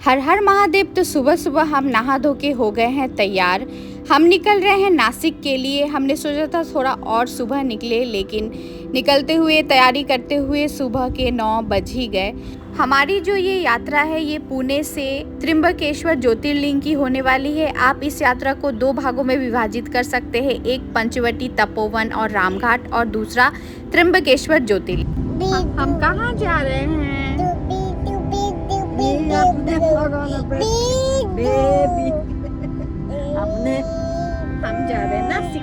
हर हर महादेव। तो सुबह सुबह हम नहा धो के हो गए हैं तैयार। हम निकल रहे हैं नासिक के लिए। हमने सोचा था थोड़ा और सुबह निकले, लेकिन निकलते हुए तैयारी करते हुए सुबह के 9 बज ही गए। हमारी जो ये यात्रा है ये पुणे से त्र्यंबकेश्वर ज्योतिर्लिंग की होने वाली है। आप इस यात्रा को 2 भागों में विभाजित कर सकते हैं, एक पंचवटी तपोवन और रामघाट और दूसरा त्र्यंबकेश्वर ज्योतिर्लिंग। हम कहाँ जा रहे हैं? अपने हम जा रहे हैं नासिक,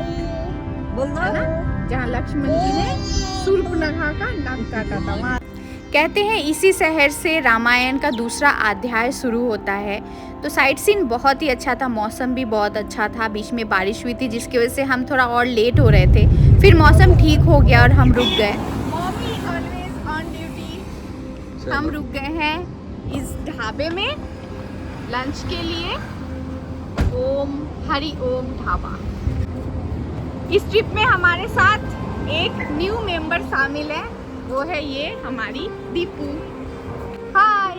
बोल है ना, जहाँ लक्ष्मण जी ने शूर्पणखा का नाक काटा था वहाँ। कहते हैं इसी शहर से रामायण का दूसरा अध्याय शुरू होता है। तो साइट सीन बहुत ही अच्छा था, मौसम भी बहुत अच्छा था। बीच में बारिश हुई थी जिसकी वजह से हम थोड़ा और लेट हो रहे थे, फिर मौसम ठीक हो गया और हम रुक गए। Mummy always on duty. हम रुक गए हैं इस ढाबे में लंच के लिए, ओम हरि ओम ढाबा। इस ट्रिप में हमारे साथ एक न्यू मेंबर शामिल है, वो है ये हमारी दीपू। हाय।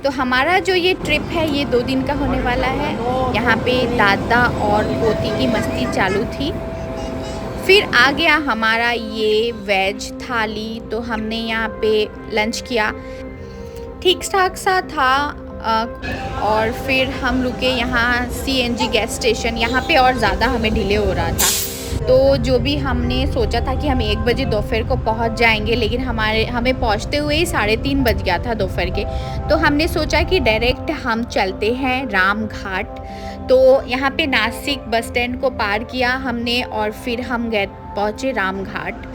तो हमारा जो ये ट्रिप है ये 2 दिन का होने वाला है। यहाँ पे दादा और पोती की मस्ती चालू थी। फिर आ गया हमारा ये वेज थाली, तो हमने यहाँ पे लंच किया, ठीक ठाक सा था। और फिर हम रुके यहाँ CNG गैस स्टेशन। यहाँ पे और ज़्यादा हमें डिले हो रहा था, तो जो भी हमने सोचा था कि हम 1 बजे दोपहर को पहुँच जाएंगे, लेकिन हमें पहुँचते हुए ही 3:30 बज गया था दोपहर के। तो हमने सोचा कि डायरेक्ट हम चलते हैं रामघाट। तो यहाँ पे नासिक बस स्टैंड को पार किया हमने और फिर हम पहुँचे रामघाट।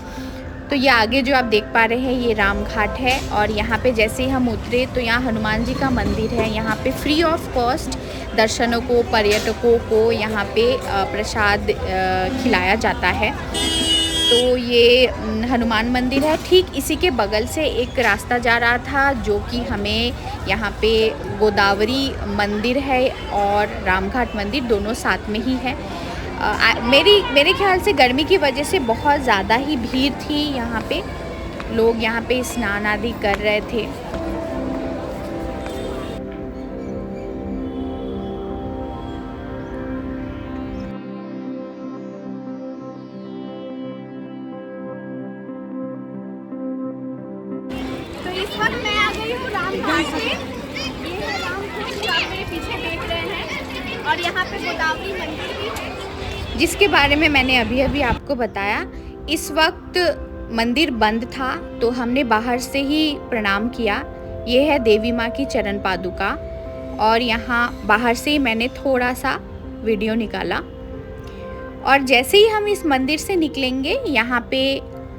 तो ये आगे जो आप देख पा रहे हैं ये रामघाट है। और यहाँ पे जैसे ही हम उतरे तो यहाँ हनुमान जी का मंदिर है। यहाँ पे फ्री ऑफ कॉस्ट दर्शनों को, पर्यटकों को यहाँ पे प्रसाद खिलाया जाता है। तो ये हनुमान मंदिर है। ठीक इसी के बगल से एक रास्ता जा रहा था जो कि हमें यहाँ पे गोदावरी मंदिर है और रामघाट मंदिर दोनों साथ में ही है। मेरे ख्याल से गर्मी की वजह से बहुत ज़्यादा ही भीड़ थी यहाँ पे। लोग यहाँ पे स्नान आदि कर रहे थे। तो इस वक्त मैं आ गई हूँ रामघाट पे। ये है रामघाट जो आप मेरे पीछे देख रहे हैं, और यहाँ पे गोदावरी मंदिर भी है जिसके बारे में मैंने अभी अभी आपको बताया। इस वक्त मंदिर बंद था तो हमने बाहर से ही प्रणाम किया। ये है देवी माँ की चरण पादुका, और यहाँ बाहर से ही मैंने थोड़ा सा वीडियो निकाला। और जैसे ही हम इस मंदिर से निकलेंगे यहाँ पे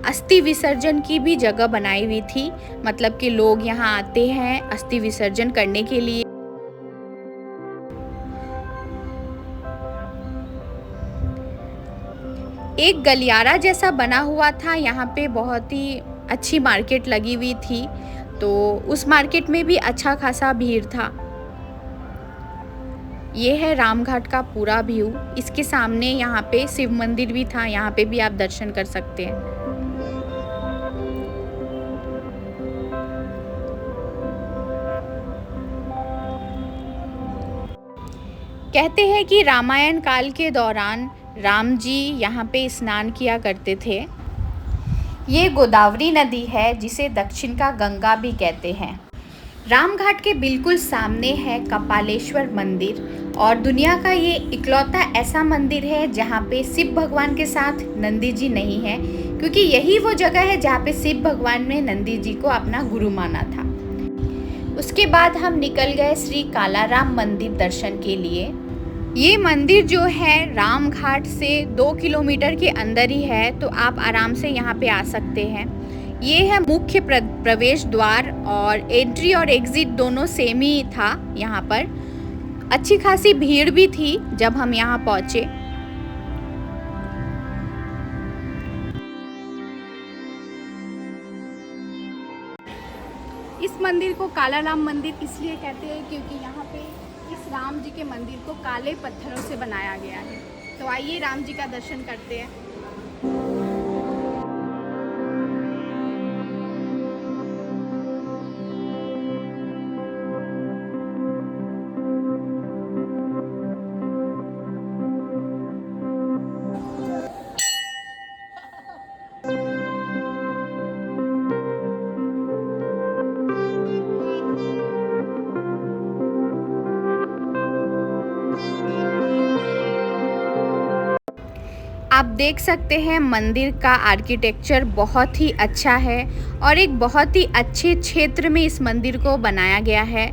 अस्थि विसर्जन की भी जगह बनाई हुई थी, मतलब कि लोग यहाँ आते हैं अस्थि विसर्जन करने के लिए। एक गलियारा जैसा बना हुआ था, यहाँ पे बहुत ही अच्छी मार्केट लगी हुई थी, तो उस मार्केट में भी अच्छा खासा भीड़ था। ये है रामघाट का पूरा व्यू। इसके सामने यहाँ पे शिव मंदिर भी था, यहाँ पे भी आप दर्शन कर सकते हैं। कहते हैं कि रामायण काल के दौरान राम जी यहाँ पे स्नान किया करते थे। ये गोदावरी नदी है जिसे दक्षिण का गंगा भी कहते हैं। रामघाट के बिल्कुल सामने है कपालेश्वर मंदिर, और दुनिया का ये इकलौता ऐसा मंदिर है जहाँ पे शिव भगवान के साथ नंदी जी नहीं है, क्योंकि यही वो जगह है जहाँ पे शिव भगवान ने नंदी जी को अपना गुरु माना था। उसके बाद हम निकल गए श्री कालाराम मंदिर दर्शन के लिए। ये मंदिर जो है रामघाट से 2 किलोमीटर के अंदर ही है, तो आप आराम से यहाँ पे आ सकते हैं। ये है मुख्य प्रवेश द्वार, और एंट्री और एग्जिट दोनों सेम ही था। यहाँ पर अच्छी खासी भीड़ भी थी जब हम यहाँ पहुँचे। इस मंदिर को कालाराम मंदिर इसलिए कहते हैं क्योंकि यहाँ पे इस राम जी के मंदिर को काले पत्थरों से बनाया गया है। तो आइए राम जी का दर्शन करते हैं। आप देख सकते हैं मंदिर का आर्किटेक्चर बहुत ही अच्छा है और एक बहुत ही अच्छे क्षेत्र में इस मंदिर को बनाया गया है।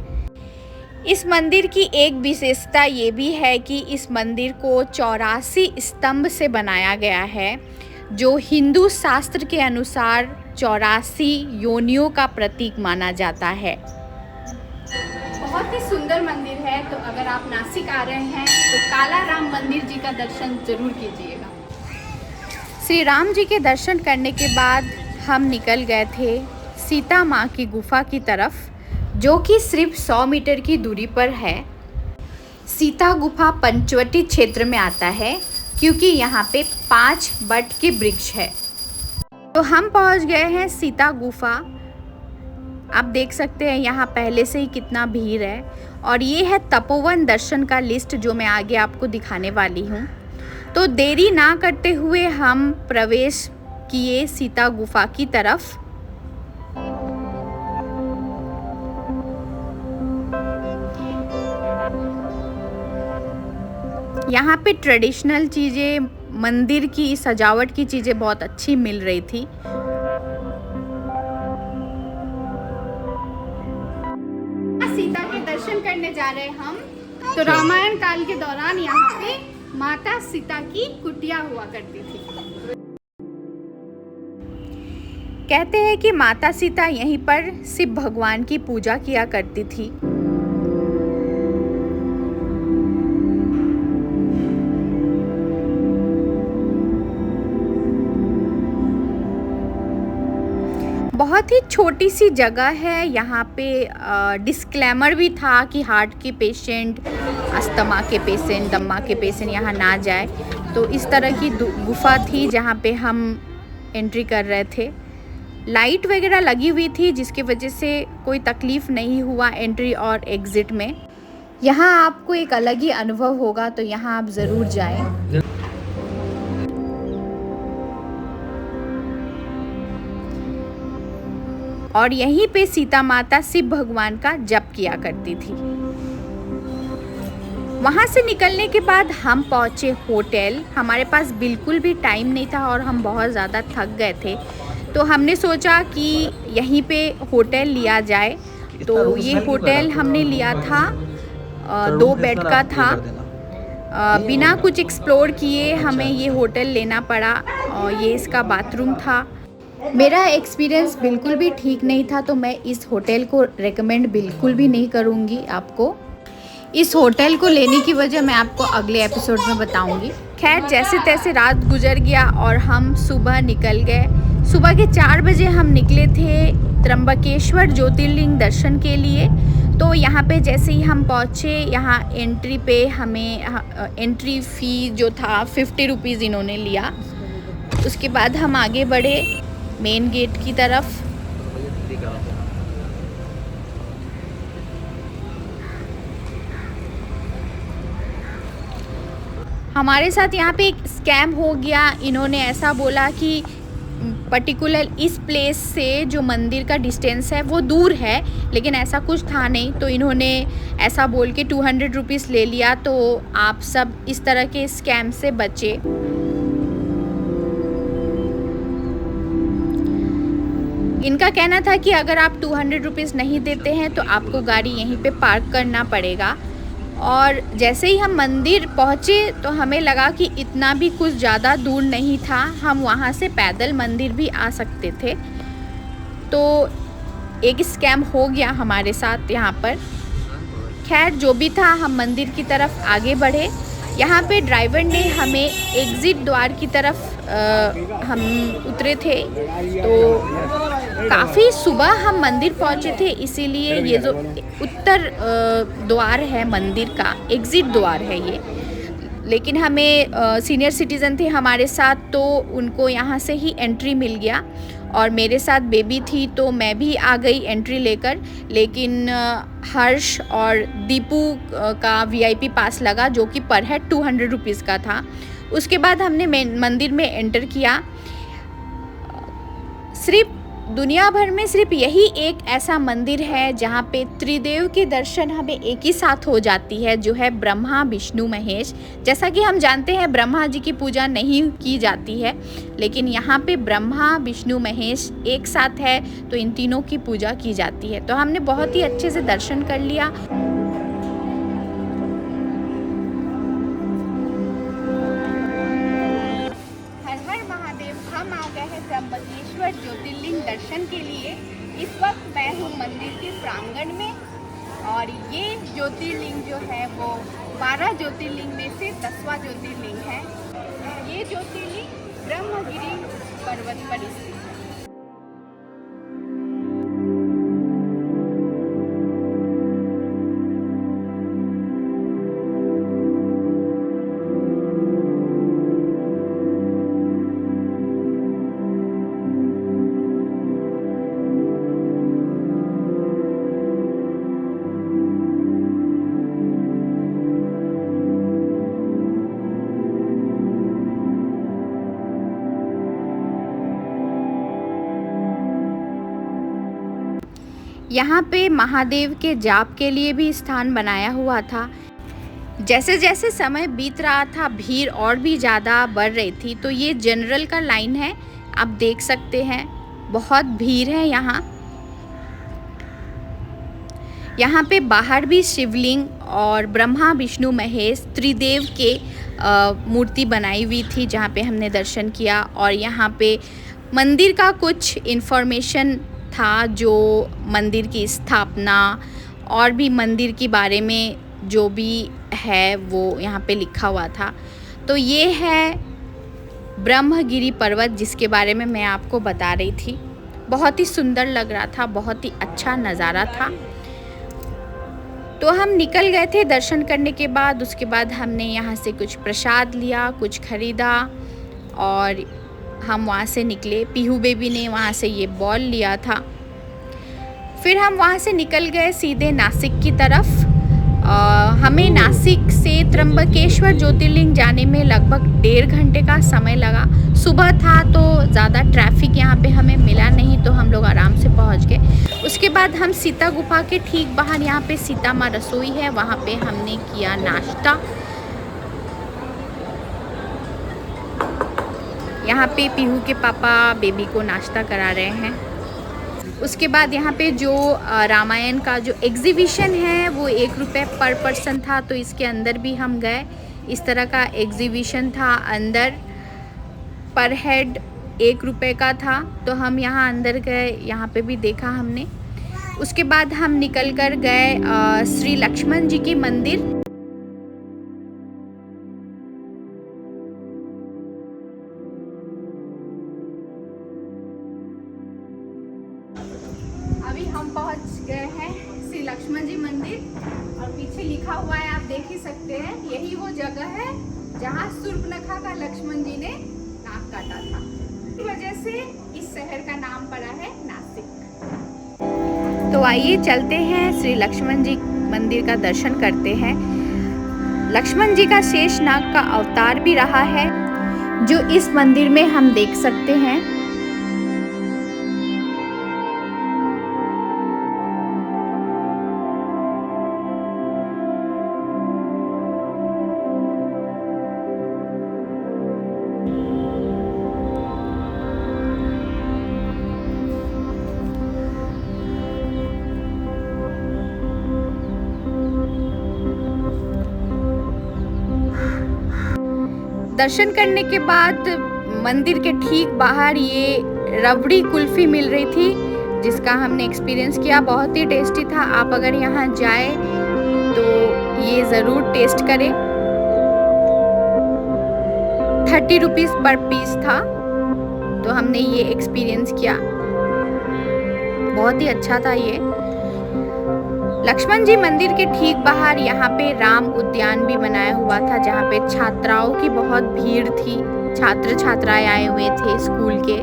इस मंदिर की एक विशेषता ये भी है कि इस मंदिर को 84 स्तंभ से बनाया गया है, जो हिंदू शास्त्र के अनुसार 84 योनियों का प्रतीक माना जाता है। बहुत ही सुंदर मंदिर है। तो अगर आप नासिक आ रहे हैं तो काला राम मंदिर जी का दर्शन जरूर कीजिएगा। श्री राम जी के दर्शन करने के बाद हम निकल गए थे सीता माँ की गुफा की तरफ, जो कि सिर्फ 100 मीटर की दूरी पर है। सीता गुफा पंचवटी क्षेत्र में आता है क्योंकि यहाँ पे 5 बट के वृक्ष है। तो हम पहुँच गए हैं सीता गुफा। आप देख सकते हैं यहाँ पहले से ही कितना भीड़ है। और ये है तपोवन दर्शन का लिस्ट, जो मैं आगे आपको दिखाने वाली हूँ। तो देरी ना करते हुए हम प्रवेश किए सीता गुफा की तरफ। यहाँ पे ट्रेडिशनल चीज़ें, मंदिर की सजावट की चीज़ें बहुत अच्छी मिल रही थी। सीता के दर्शन करने जा रहे हम। तो रामायण काल के दौरान यहाँ पे माता सीता की कुटिया हुआ करती थी। कहते हैं कि माता सीता यहीं पर शिव भगवान की पूजा किया करती थी। बहुत ही छोटी सी जगह है। यहाँ पे डिस्क्लेमर भी था कि हार्ट के पेशेंट, अस्थमा के पेशेंट, दम्मा के पेशेंट यहाँ ना जाए। तो इस तरह की गुफा थी जहाँ पे हम एंट्री कर रहे थे। लाइट वगैरह लगी हुई थी जिसकी वजह से कोई तकलीफ़ नहीं हुआ एंट्री और एग्ज़िट में। यहाँ आपको एक अलग ही अनुभव होगा, तो यहाँ आप ज़रूर जाएं। और यहीं पे सीता माता शिव भगवान का जप किया करती थी। वहाँ से निकलने के बाद हम पहुँचे होटल। हमारे पास बिल्कुल भी टाइम नहीं था और हम बहुत ज़्यादा थक गए थे, तो हमने सोचा कि यहीं पे होटल लिया जाए। तो ये होटल हमने लिया था, 2 बेड का था। बिना कुछ एक्सप्लोर किए हमें ये होटल लेना पड़ा। और ये इसका बाथरूम था। मेरा एक्सपीरियंस बिल्कुल भी ठीक नहीं था, तो मैं इस होटल को रेकमेंड बिल्कुल भी नहीं करूँगी आपको। इस होटल को लेने की वजह मैं आपको अगले एपिसोड में बताऊँगी। खैर, जैसे तैसे रात गुजर गया और हम सुबह निकल गए। सुबह के 4 बजे हम निकले थे त्र्यंबकेश्वर ज्योतिर्लिंग दर्शन के लिए। तो यहाँ पे जैसे ही हम पहुँचे, यहाँ एंट्री पे हमें एंट्री फ़ी जो था 50 रुपीज़ इन्होंने लिया। उसके बाद हम आगे बढ़े मेन गेट की तरफ। हमारे साथ यहाँ पे एक स्कैम हो गया। इन्होंने ऐसा बोला कि पर्टिकुलर इस प्लेस से जो मंदिर का डिस्टेंस है वो दूर है, लेकिन ऐसा कुछ था नहीं। तो इन्होंने ऐसा बोल के 200 रुपीज़ ले लिया। तो आप सब इस तरह के स्कैम से बचे। इनका कहना था कि अगर आप 200 रुपीज़ नहीं देते हैं तो आपको गाड़ी यहीं पे पार्क करना पड़ेगा। और जैसे ही हम मंदिर पहुँचे तो हमें लगा कि इतना भी कुछ ज़्यादा दूर नहीं था, हम वहाँ से पैदल मंदिर भी आ सकते थे। तो एक स्कैम हो गया हमारे साथ यहाँ पर। खैर, जो भी था, हम मंदिर की तरफ आगे बढ़े। यहाँ पे ड्राइवर ने हमें एग्ज़िट द्वार की तरफ हम उतरे थे। तो काफ़ी सुबह हम मंदिर पहुँचे थे, इसीलिए ये जो उत्तर द्वार है मंदिर का, एग्ज़िट द्वार है ये। लेकिन हमें सीनियर सिटीज़न थे हमारे साथ, तो उनको यहाँ से ही एंट्री मिल गया। और मेरे साथ बेबी थी तो मैं भी आ गई एंट्री लेकर। लेकिन हर्ष और दीपू का VIP पास लगा, जो कि पर हेड 200 रुपीज़ का था। उसके बाद हमने मंदिर में एंटर किया। सिर्फ दुनिया भर में सिर्फ यही एक ऐसा मंदिर है जहाँ पे त्रिदेव के दर्शन हमें एक ही साथ हो जाती है, जो है ब्रह्मा विष्णु महेश। जैसा कि हम जानते हैं ब्रह्मा जी की पूजा नहीं की जाती है, लेकिन यहाँ पे ब्रह्मा विष्णु महेश एक साथ है तो इन तीनों की पूजा की जाती है। तो हमने बहुत ही अच्छे से दर्शन कर लिया। त्र्यंबकेश्वर ज्योतिर्लिंग दर्शन के लिए इस वक्त मैं हूँ मंदिर के प्रांगण में, और ये ज्योतिर्लिंग जो है वो 12 ज्योतिर्लिंग में से 10वां ज्योतिर्लिंग है। ये ज्योतिर्लिंग ब्रह्मगिरी पर्वत पर स्थित है। यहाँ पे महादेव के जाप के लिए भी स्थान बनाया हुआ था। जैसे जैसे समय बीत रहा था भीड़ और भी ज़्यादा बढ़ रही थी। तो ये जनरल का लाइन है, आप देख सकते हैं बहुत भीड़ है यहाँ। यहाँ पे बाहर भी शिवलिंग और ब्रह्मा विष्णु महेश त्रिदेव के मूर्ति बनाई हुई थी जहाँ पे हमने दर्शन किया। और यहाँ पे मंदिर का कुछ इन्फॉर्मेशन था, जो मंदिर की स्थापना और भी मंदिर के बारे में जो भी है वो यहाँ पे लिखा हुआ था। तो ये है ब्रह्मगिरी पर्वत जिसके बारे में मैं आपको बता रही थी। बहुत ही सुंदर लग रहा था, बहुत ही अच्छा नज़ारा था। तो हम निकल गए थे दर्शन करने के बाद। उसके बाद हमने यहाँ से कुछ प्रसाद लिया, कुछ खरीदा और हम वहाँ से निकले। पीहू बेबी ने वहाँ से ये बॉल लिया था। फिर हम वहाँ से निकल गए सीधे नासिक की तरफ। हमें नासिक से त्र्यंबकेश्वर ज्योतिर्लिंग जाने में लगभग 1.5 घंटे का समय लगा। सुबह था तो ज़्यादा ट्रैफिक यहाँ पे हमें मिला नहीं, तो हम लोग आराम से पहुँच गए। उसके बाद हम सीता गुफा के ठीक बाहर यहाँ पे सीता माँ रसोई है, वहाँ पे हमने किया नाश्ता। यहाँ पे पीहू के पापा बेबी को नाश्ता करा रहे हैं। उसके बाद यहाँ पे जो रामायण का जो एग्जीबिशन है वो 1 रुपये पर पर्सन था, तो इसके अंदर भी हम गए। इस तरह का एग्जीबिशन था, अंदर पर हेड 1 रुपये का था, तो हम यहाँ अंदर गए, यहाँ पे भी देखा हमने। उसके बाद हम निकल कर गए श्री लक्ष्मण जी के मंदिर। अभी हम पहुंच गए हैं श्री लक्ष्मण जी मंदिर, और पीछे लिखा हुआ है, आप देख ही सकते हैं, यही वो जगह है जहां शूर्पणखा का लक्ष्मण जी ने नाक काटा था। इस वजह से इस शहर का नाम पड़ा है नासिक। तो आइए चलते हैं श्री लक्ष्मण जी मंदिर का दर्शन करते हैं। लक्ष्मण जी का शेष नाग का अवतार भी रहा है, जो इस मंदिर में हम देख सकते हैं। दर्शन करने के बाद मंदिर के ठीक बाहर ये रबड़ी कुल्फ़ी मिल रही थी, जिसका हमने एक्सपीरियंस किया। बहुत ही टेस्टी था। आप अगर यहाँ जाए तो ये ज़रूर टेस्ट करें। 30 रुपीज़ पर पीस था, तो हमने ये एक्सपीरियंस किया। बहुत ही अच्छा था ये। लक्ष्मण जी मंदिर के ठीक बाहर यहाँ पे राम उद्यान भी बनाया हुआ था, जहाँ पे छात्राओं की बहुत भीड़ थी। छात्र छात्राएं आए हुए थे स्कूल के,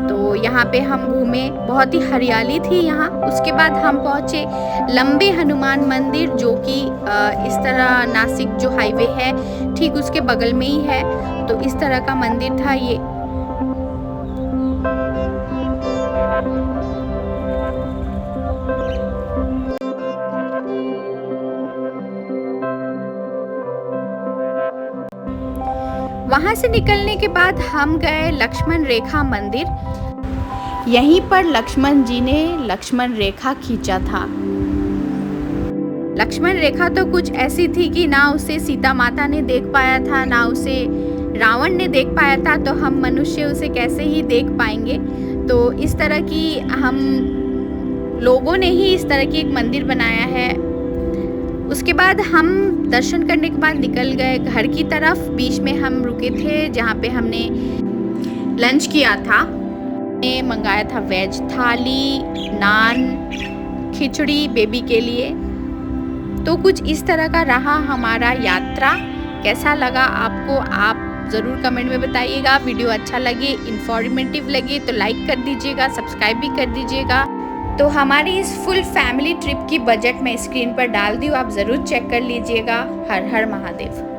तो यहाँ पे हम घूमे, बहुत ही हरियाली थी यहाँ। उसके बाद हम पहुँचे लंबे हनुमान मंदिर, जो कि इस तरह नासिक जो हाईवे है ठीक उसके बगल में ही है। तो इस तरह का मंदिर था ये। वहाँ से निकलने के बाद हम गए लक्ष्मण रेखा मंदिर। यहीं पर लक्ष्मण जी ने लक्ष्मण रेखा खींचा था। लक्ष्मण रेखा तो कुछ ऐसी थी कि ना उसे सीता माता ने देख पाया था, ना उसे रावण ने देख पाया था, तो हम मनुष्य उसे कैसे ही देख पाएंगे। तो इस तरह की हम लोगों ने ही इस तरह की एक मंदिर बनाया है। उसके बाद हम दर्शन करने के बाद निकल गए घर की तरफ। बीच में हम रुके थे जहाँ पे हमने लंच किया था। हमने मंगाया था वेज थाली, नान, खिचड़ी बेबी के लिए। तो कुछ इस तरह का रहा हमारा यात्रा। कैसा लगा आपको, आप ज़रूर कमेंट में बताइएगा। वीडियो अच्छा लगे, इन्फॉर्मेटिव लगे तो लाइक कर दीजिएगा, सब्सक्राइब भी कर दीजिएगा। तो हमारी इस फुल फैमिली ट्रिप की बजट मैं स्क्रीन पर डाल दी हूँ, आप ज़रूर चेक कर लीजिएगा। हर हर महादेव।